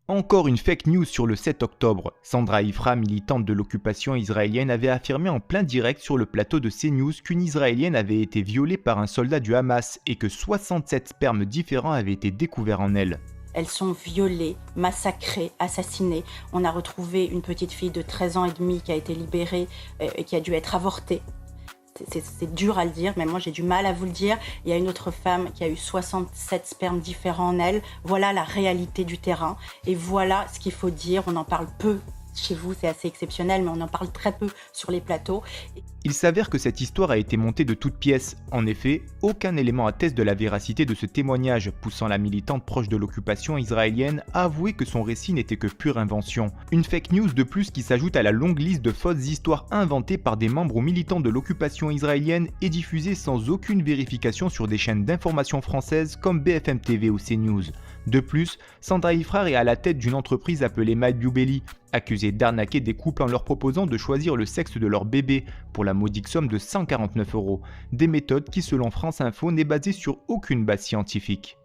Encore une fake news sur le 7 octobre. Sandra Ifrah, militante de l'occupation israélienne, avait affirmé en plein direct sur le plateau de CNews qu'une Israélienne avait été violée par un soldat du Hamas et que 67 spermes différents avaient été découverts en elle. Elles sont violées, massacrées, assassinées. On a retrouvé une petite fille de 13 ans et demi qui a été libérée et qui a dû être avortée. C'est dur à le dire, mais moi j'ai du mal à vous le dire. Il y a une autre femme qui a eu 67 spermes différents en elle. Voilà la réalité du terrain. Et voilà ce qu'il faut dire. On en parle peu. Chez vous, c'est assez exceptionnel, mais on en parle très peu sur les plateaux. Il s'avère que cette histoire a été montée de toutes pièces. En effet, aucun élément atteste de la véracité de ce témoignage, poussant la militante proche de l'occupation israélienne à avouer que son récit n'était que pure invention. Une fake news de plus qui s'ajoute à la longue liste de fausses histoires inventées par des membres ou militants de l'occupation israélienne et diffusées sans aucune vérification sur des chaînes d'information françaises comme BFM TV ou CNews. De plus, Sandra Ifrah est à la tête d'une entreprise appelée My Belly, accusée d'arnaquer des couples en leur proposant de choisir le sexe de leur bébé pour la modique somme de 149 €. Des méthodes qui, selon France Info, n'est basée sur aucune base scientifique.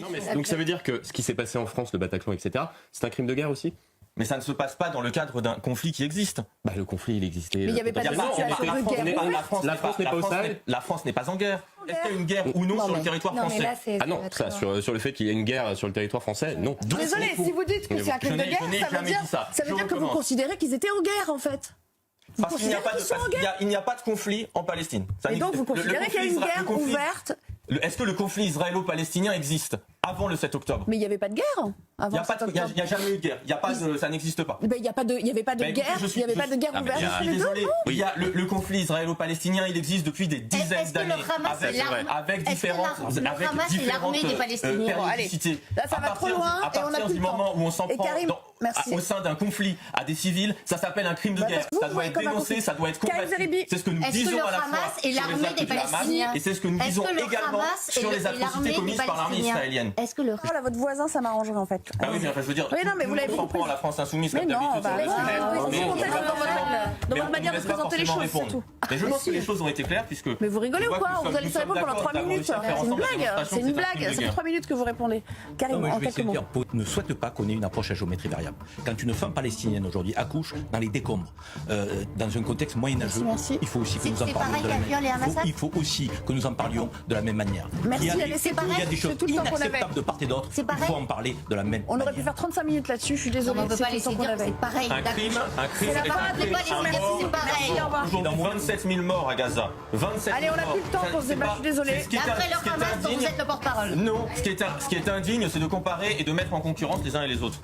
Non, mais donc ça veut dire que ce qui s'est passé en France, le Bataclan, etc., c'est un crime de guerre aussi ? Mais ça ne se passe pas dans le cadre d'un conflit qui existe. Bah le conflit, il existait. Mais il n'y avait pas de situation de guerre. La France n'est pas au Sahel. La France n'est pas en guerre. Est-ce qu'il y a une guerre ou non sur le territoire français? Ah non, ça, sur le fait qu'il y ait une guerre sur le territoire français, non. Désolé, si vous dites que c'est un crime de guerre, ça veut dire que vous considérez qu'ils étaient en guerre en fait. Parce qu'il n'y a pas de conflit en Palestine. Et donc vous considérez qu'il y a une guerre ouverte? Est-ce que le conflit israélo-palestinien existe avant le 7 octobre? Mais il n'y avait pas de guerre avant. Il n'y a jamais eu de guerre. Ça n'existe pas. Il n'y avait pas de guerre. Il n'y avait pas de guerre ouverte. Je suis désolé. Le conflit israélo-palestinien, il existe depuis des dizaines d'années. Avec différentes périodicités. Là, ça va trop loin. À partir du moment où on s'en prend au sein d'un conflit à des civils, ça s'appelle un crime de guerre. Ça doit être dénoncé, ça doit être combattu. C'est ce que nous disons à la fois sur les actes du Hamas et c'est ce que nous disons également sur les atrocités commises par l'armée israélienne. Est-ce que votre voisin, ça m'arrangerait en fait? Ah oui, bien, je veux dire, oui, non, mais vous l'avez compris. La France insoumise, mais non, dans votre manière de présenter les choses, c'est tout. Mais je pense que les choses ont été claires puisque. Mais vous rigolez ou quoi? Vous allez répondre pendant 3 minutes. C'est une blague. C'est une blague. Ça fait 3 minutes que vous répondez. Karim, en quelques mots. Ne souhaite pas qu'on ait une approche à géométrie variable. Quand une femme palestinienne aujourd'hui accouche dans les décombres, dans un contexte moyenâgeux, il faut aussi que nous en parlions de la même manière. Il faut aussi que nous en parlions de la même manière. Merci, il y a des choses inacceptables de part et d'autre. Il faut en parler de la même manière. On aurait pu faire 35 minutes là-dessus, je suis désolée. On ne peut pas laisser dire que c'est pareil. Un crime, c'est pareil. Aujourd'hui, 27 000 morts à Gaza. 27 000 Allez, on n'a plus le temps pour se débattre, je suis désolée. Après le Hamas, vous êtes le porte-parole. Non, ce qui est indigne, c'est de comparer et de mettre en concurrence les uns et les autres.